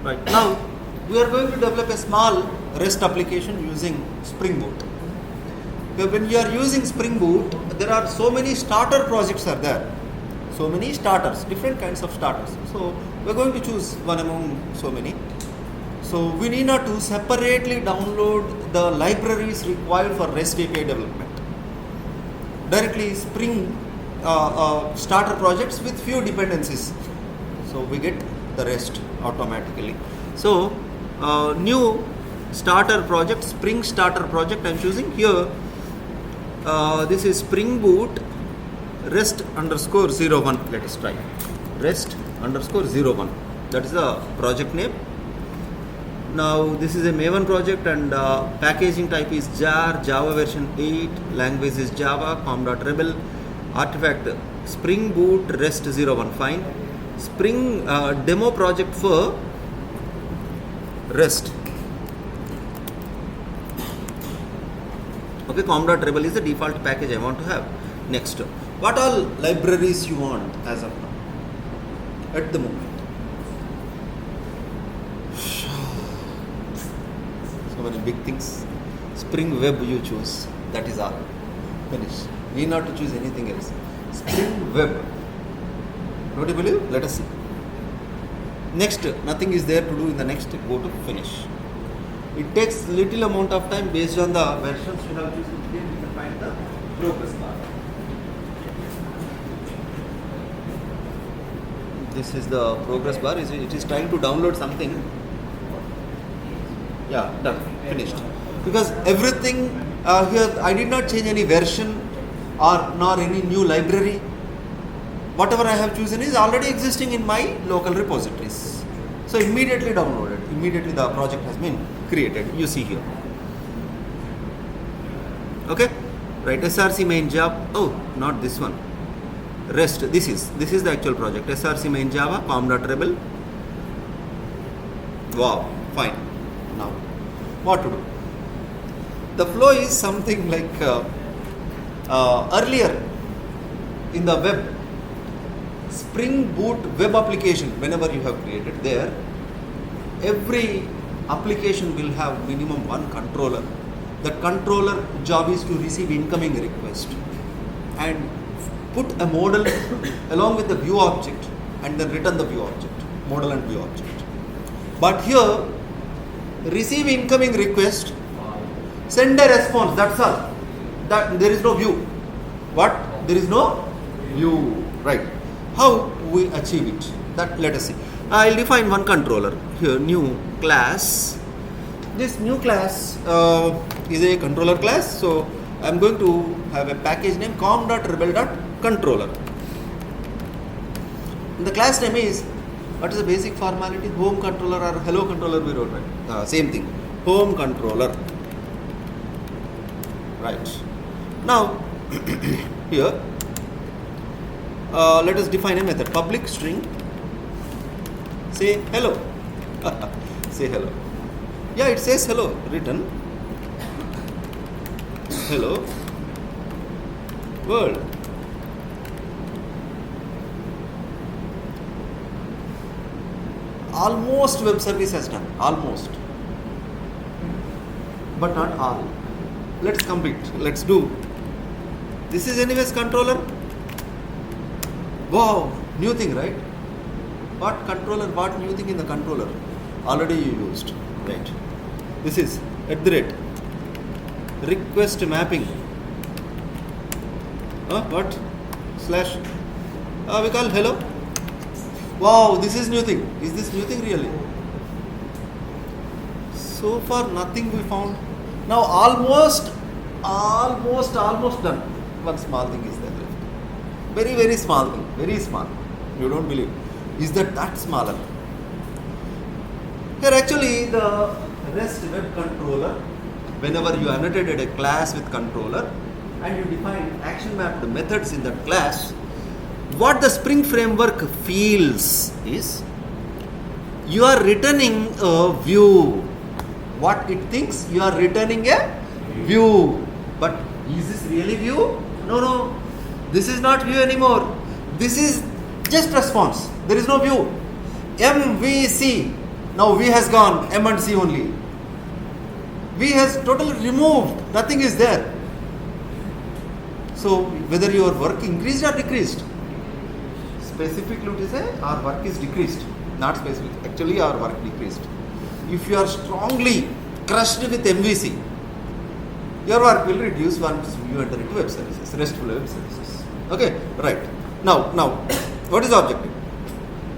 Right. Now, we are going to develop a small REST application using Spring Boot. When you are using Spring Boot, there are so many starter projects are there. So many starters, different kinds of starters. So, we are going to choose one among so many. So, we need not to separately download the libraries required for REST API development. Directly Spring starter projects with few dependencies. So, we get the rest automatically. So, new starter project, Spring starter project I am choosing here. This is Spring Boot Rest _ 01. Let us try Rest _ 01. That is the project name. Now this is a Maven project and packaging type is jar, Java version 8, language is Java, com.rebel, artifact Spring Boot Rest 01. Fine. Spring demo project for REST. Okay, com.rebel is the default package I want to have. Next, what all libraries you want as of now at the moment? So many big things. Spring Web you choose, that is all. Finish. Need not to choose anything else. Spring Web. Don't you believe? Let us see. Next, nothing is there to do in the next, go to finish. It takes little amount of time based on the versions you have chosen. Here you can find the progress bar. This is the progress bar. It is trying to download something. Yeah, done, finished. Because everything here, I did not change any version or nor any new library. Whatever I have chosen is already existing in my local repositories. So immediately downloaded. Immediately the project has been created. You see here. Okay. Right. SRC main Java. Oh, not this one. REST. This is the actual project. SRC main Java com.rebel. Wow. Fine. Now, what to do? The flow is something like earlier in the web. Spring Boot web application, whenever you have created there, every application will have minimum one controller. The controller job is to receive incoming request and put a model along with the view object and then return the view object, model and view object. But here, receive incoming request, send a response, that's all. That there is no view. What? There is no view, right? How we achieve it? That let us see. I'll define one controller here. New class. This new class is a controller class. So I'm going to have a package name com.rebel.controller. The class name is, what is the basic formality? Home controller or hello controller we wrote, right? Same thing. Home controller. Right. Now here. Let us define a method. Public string. Say hello. Say hello. Yeah, it says hello. Written. Hello. World. Almost web service has done. Almost. But not all. Let's complete. Let's do. This is anyways controller. Wow, new thing, right? What controller, what new thing in the controller? Already you used, right? This is @ request mapping. What? Slash. We call hello. Wow, this is new thing. Is this new thing really? So far nothing we found. Now almost done. One small thing is there. Very, very small thing, very small. You don't believe. Is that smaller? Here actually the REST web controller, whenever you annotated a class with controller and you define action mapped methods in that class, what the Spring framework feels is you are returning a view. What it thinks, you are returning a view. But is this really view? No. This is not view anymore. This is just response. There is no view. MVC. Now V has gone, M and C only. V has totally removed, nothing is there. So whether your work increased or decreased? Specifically to say our work is decreased, not specific. Actually our work decreased. If you are strongly crushed with MVC, your work will reduce once you enter into web services, RESTful web services. Okay, right. Now, what is the objective?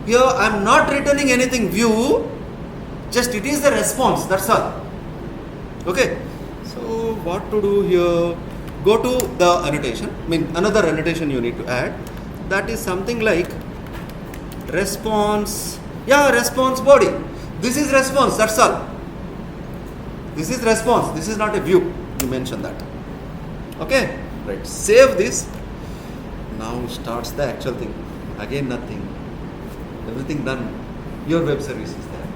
Here I am not returning anything view, just it is the response, that's all. Okay, so what to do here? Go to the annotation, another annotation you need to add. That is something like response, response body. This is response, that's all. This is response, this is not a view. You mention that. Okay, right. Save this. Now starts the actual thing. Again nothing. Everything done. Your web service is there.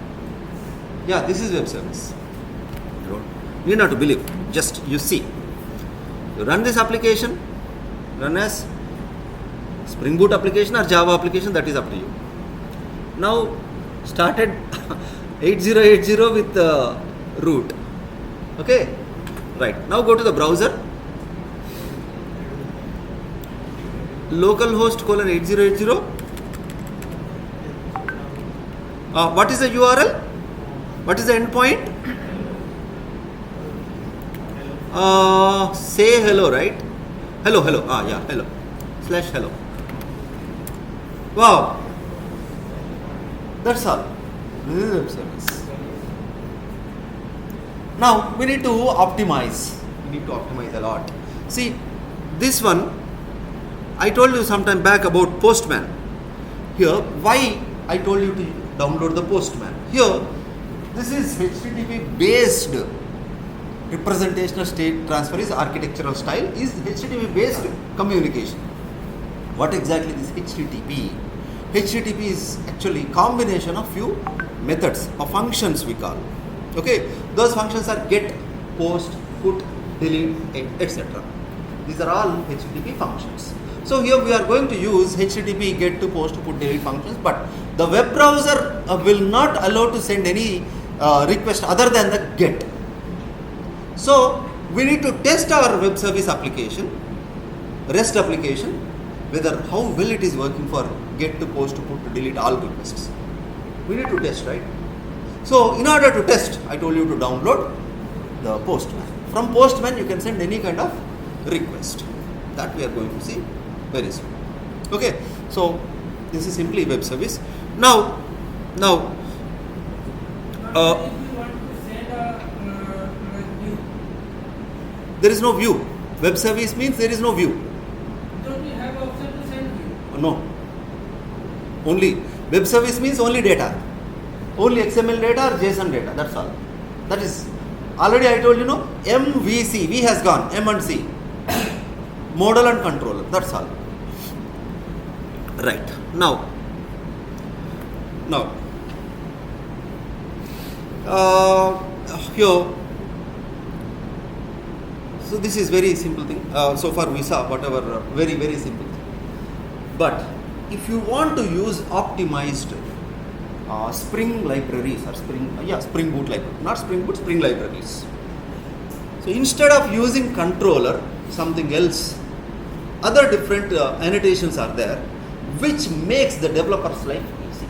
Yeah, this is web service. You need not to believe. Just you see. You run this application. Run as Spring Boot application or Java application. That is up to you. Now started 8080 with root. Okay. Right. Now go to the browser. Localhost colon 8080. What is the URL? What is the endpoint? Say hello, right? Hello. Hello. /hello. Wow. That's all. This is web service. Now we need to optimize. We need to optimize a lot. See, this one, I told you sometime back about Postman. Here, why I told you to download the Postman. Here, this is HTTP based representational state transfer is architectural style is HTTP based communication. What exactly is HTTP? HTTP is actually combination of few methods or functions we call. Okay, those functions are get, post, put, delete, etc. These are all HTTP functions. So here we are going to use HTTP get to post to put delete functions, but the web browser will not allow to send any request other than the get. So we need to test our web service application, REST application, whether how well it is working for get to post to put to delete all requests. We need to test, right? So in order to test, I told you to download the Postman. From Postman you can send any kind of request. That we are going to see very soon. Okay, so this is simply web service. Now If you want to send a view, there is no view. Web service means there is no view. don't you have option to send view? No. Only web service means only data. Only XML data or JSON data. That's all. That is already I told you, no, MVC. V has gone. M and C. Model and controller. That's all. Right. Now. Here. So this is very simple thing. So far we saw whatever very simple thing. But if you want to use optimized Spring libraries or Spring Boot library, not Spring Boot, Spring libraries. So instead of using controller, something else, other different annotations are there, which makes the developer's life easy.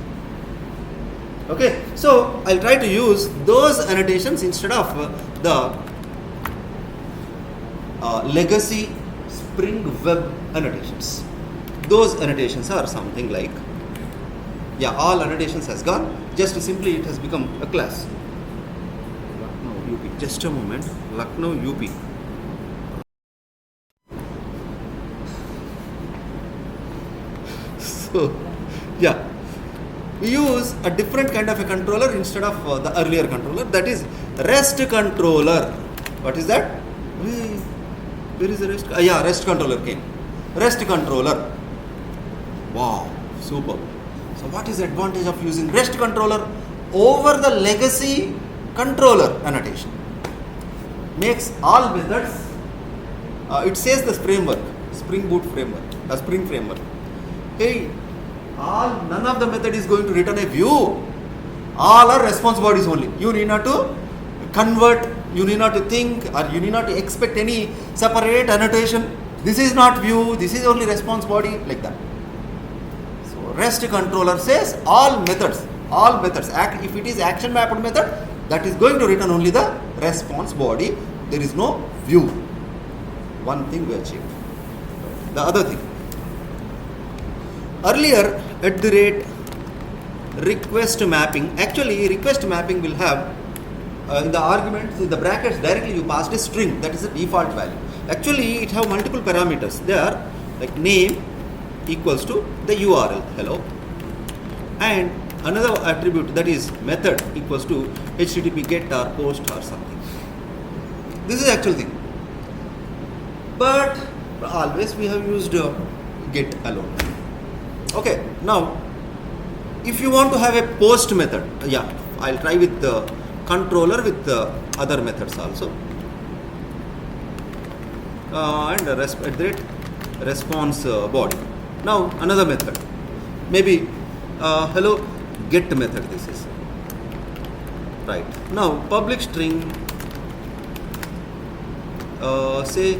Okay, so I'll try to use those annotations instead of the legacy Spring Web annotations. Those annotations are something like, all annotations has gone, just simply it has become a class. Lucknow UP, just a moment, Lucknow UP. So, we use a different kind of a controller instead of the earlier controller, that is REST controller. What is that? Where is the REST? REST controller came. REST controller. Wow, super. So what is the advantage of using REST controller over the legacy controller annotation? Makes all methods, it says the framework, Spring Boot framework, Spring framework. Hey, none of the method is going to return a view. All are response bodies only. You need not to convert, you need not to think, or you need not to expect any separate annotation. This is not view, this is only response body, like that. So REST controller says all methods, if it is action mapped method, that is going to return only the response body. There is no view. One thing we achieved. The other thing. Earlier, at the rate request mapping, actually request mapping will have in the arguments, in the brackets directly you passed a string, that is the default value. Actually it have multiple parameters. They are like name equals to the URL, hello, and another attribute, that is method, equals to HTTP get or post or something. This is actual thing. But always we have used get alone. Okay, now if you want to have a post method, I'll try with the controller with the other methods also. And at the response body. Now another method, maybe hello get method, this is right. Now public string, say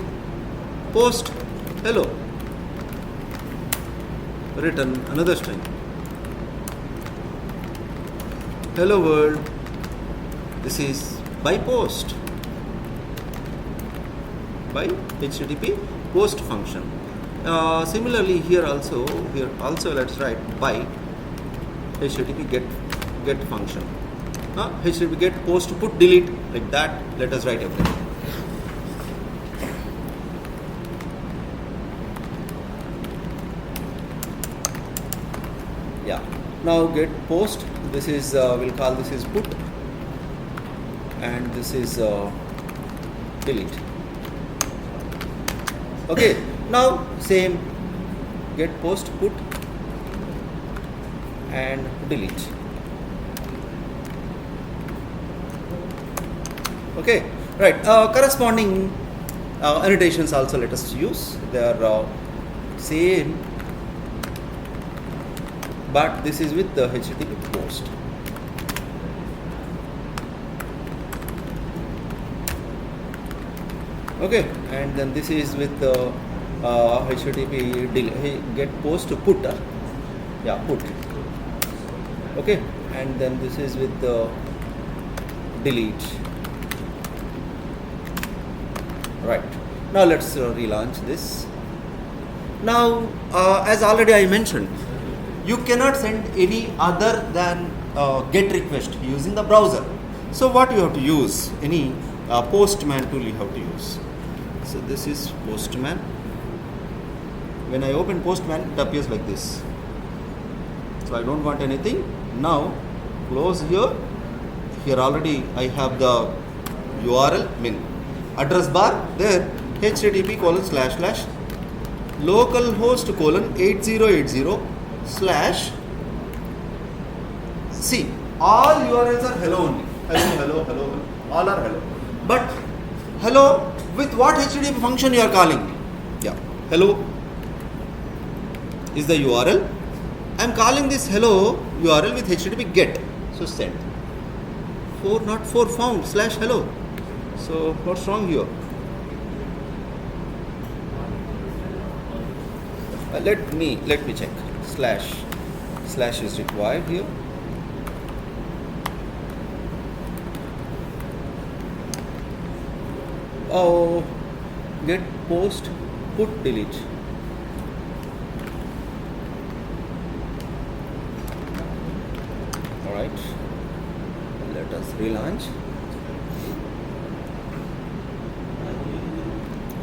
post hello, return another string, hello world, this is by post, by HTTP post function. Similarly here also let's write by HTTP get function, HTTP get post put delete, like that. Let us write everything. Now get post, this is we'll call this is put, and this is delete. Okay, now same get post put and delete. Okay, right. Corresponding annotations also let us use. They are same, but this is with the HTTP post. Okay, and then this is with the HTTP get post put. Put. Okay, and then this is with the delete. Right. Now let's relaunch this. Now, as already I mentioned, you cannot send any other than GET request using the browser. So what you have to use? Any Postman tool you have to use. So this is Postman. When I open Postman, it appears like this. So I don't want anything. Now close here. Here already I have the URL, address bar. There http / localhost 8080 / see, all URLs are hello only. Hello. All are hello. But hello with what HTTP function you are calling? Hello is the URL. I am calling this hello URL with HTTP get. So send. Not found / hello. So what's wrong here? Let me check. Slash is required here. Oh, get post put delete. All right. Let us relaunch.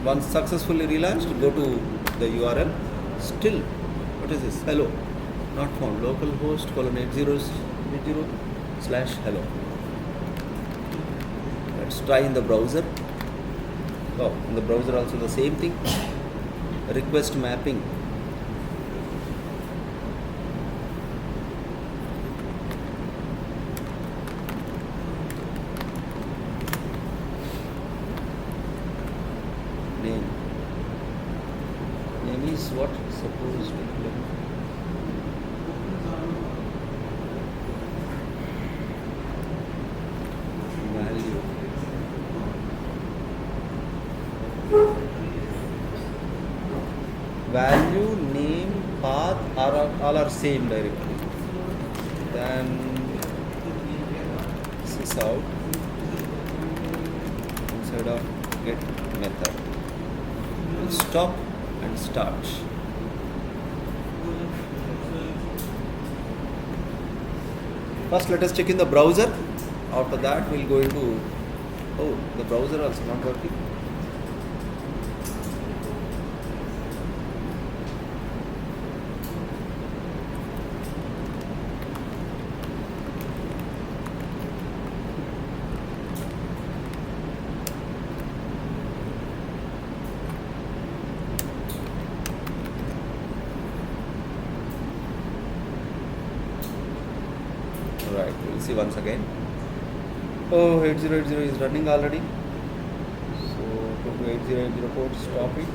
Once successfully relaunched, go to the URL. Still, what is this? Hello, not found. Localhost 8080 / hello. Let's try in the browser. Oh, in the browser also the same thing. Request mapping. Name is what? Suppose value, name, path all are same directly. Then this is out inside of get method. We'll stop and start. First let us check in the browser. After that we'll go into, oh, the browser also not working. Right, we'll see once again. Oh, 8080 is running already. So go to 8080 port, stop it.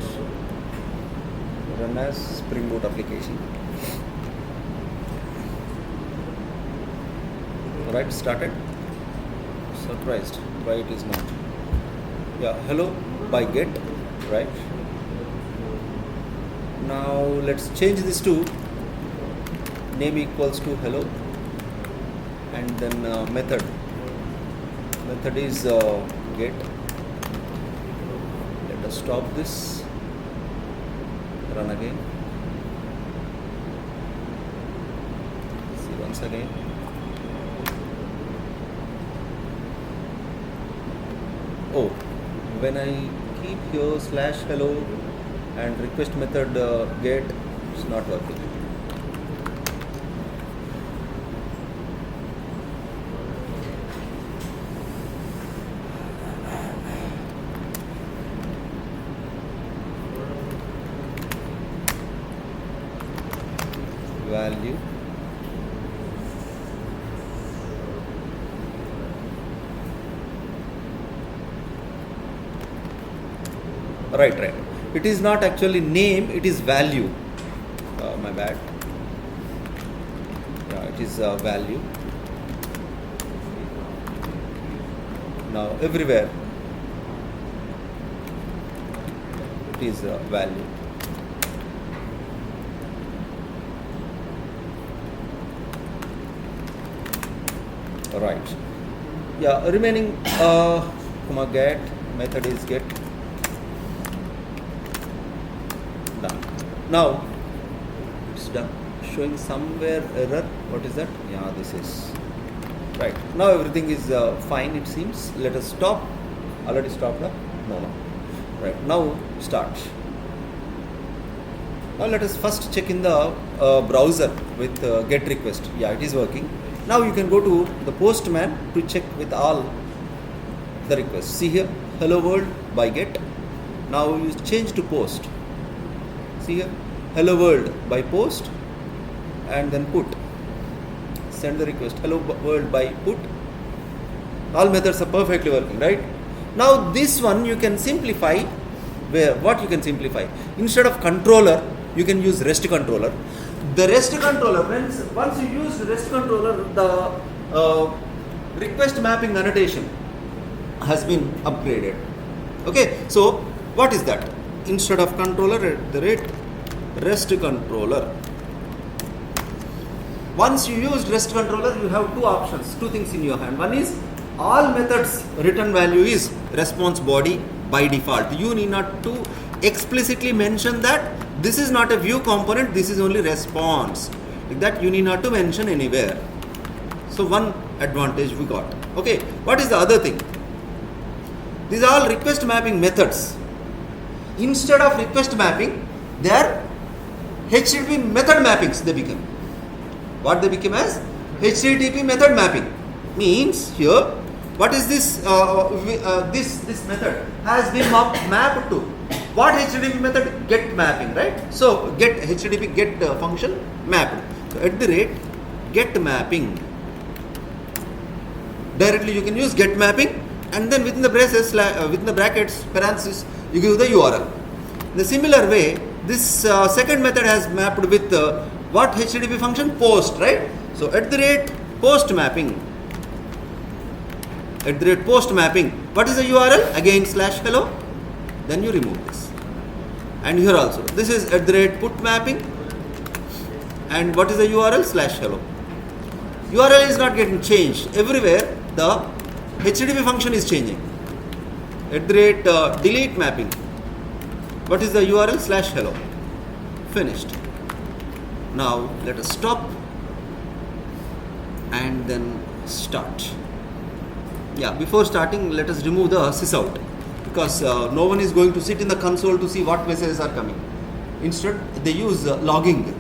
Run as SpringBoot application. Right, started. Surprised why it is not. Yeah, hello by get. Right. Now let's change this to name equals to hello. And then method is get. Let us stop this, run again, see once again. Oh, when I keep here slash hello and request method get, it's not working. Value, right, it is not actually name, it is value. My bad. Yeah, it is value. Now everywhere it is value. Right. Yeah, remaining comma get, method is get. Done. Now it's done. Showing somewhere error. What is that? Yeah, this is right. Now everything is fine, it seems. Let us stop. Already stopped. No. Right. Now start. Now let us first check in the browser with get request. Yeah, it is working. Now you can go to the postman to check with all the requests. See here, hello world by get. Now you change to post. See here, hello world by post, and then put. Send the request, hello world by put. All methods are perfectly working, right? Now this one you can simplify. Where what you can simplify? Instead of controller, you can use REST controller. The REST controller, once you use the REST controller, the request mapping annotation has been upgraded. Okay, so what is that? Instead of controller, the REST controller. Once you use REST controller, you have two options, two things in your hand. One is all methods return value is response body by default. You need not to explicitly mention that this is not a view component, this is only response. Like that you need not to mention anywhere. So one advantage we got. Okay, what is the other thing? These are all request mapping methods. Instead of request mapping, they are HTTP method mappings they become. What they became as? HTTP method mapping. Means here, what is this? This method has been mapped to what HTTP method? Get mapping, right? So get HTTP get function mapped. So at the rate get mapping. Directly you can use get mapping, and then within the braces, within the brackets, parentheses, you give the URL. In the similar way, this second method has mapped with what HTTP function? Post, right? So at the rate post mapping. At the rate post mapping. What is the URL? Again slash hello. Then you remove this. and here also. This is @put mapping, and what is the URL? /hello. URL is not getting changed. Everywhere the HTTP function is changing. @delete mapping. What is the URL? /hello. Finished. Now let us stop and then start. Yeah, before starting, let us remove the sysout, because no one is going to sit in the console to see what messages are coming. Instead, they use logging.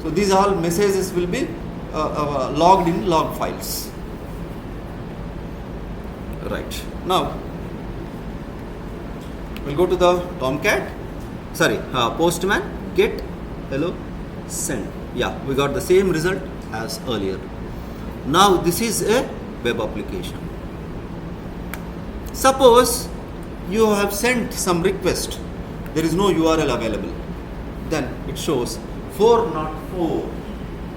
So these all messages will be logged in log files. Right. Now we'll go to the Tomcat. Sorry, Postman, get, hello, send. Yeah, we got the same result as earlier. Now this is a web application. Suppose you have sent some request, there is no URL available, then it shows 4 not 4,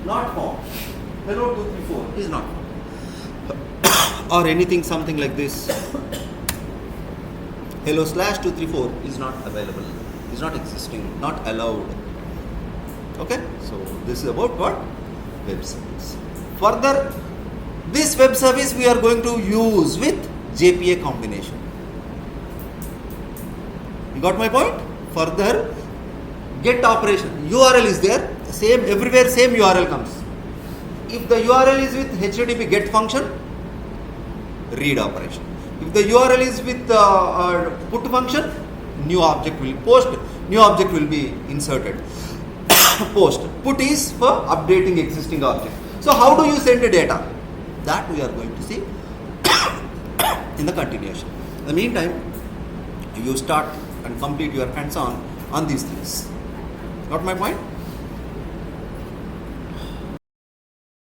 not found. Hello 234 is not found. Or anything, something like this. Hello /234 is not available, is not existing, not allowed. Okay, so this is about what? Web service. Further, this web service we are going to use with JPA combination. You got my point? Further, get operation, URL is there, same everywhere, same URL comes. If the URL is with HTTP get function, read operation. If the URL is with put function, new object will post, new object will be inserted. Post. Put is for updating existing object. So how do you send the data? That we are going to see in the continuation. In the meantime, you start and complete your hands-on on these things. Got my point?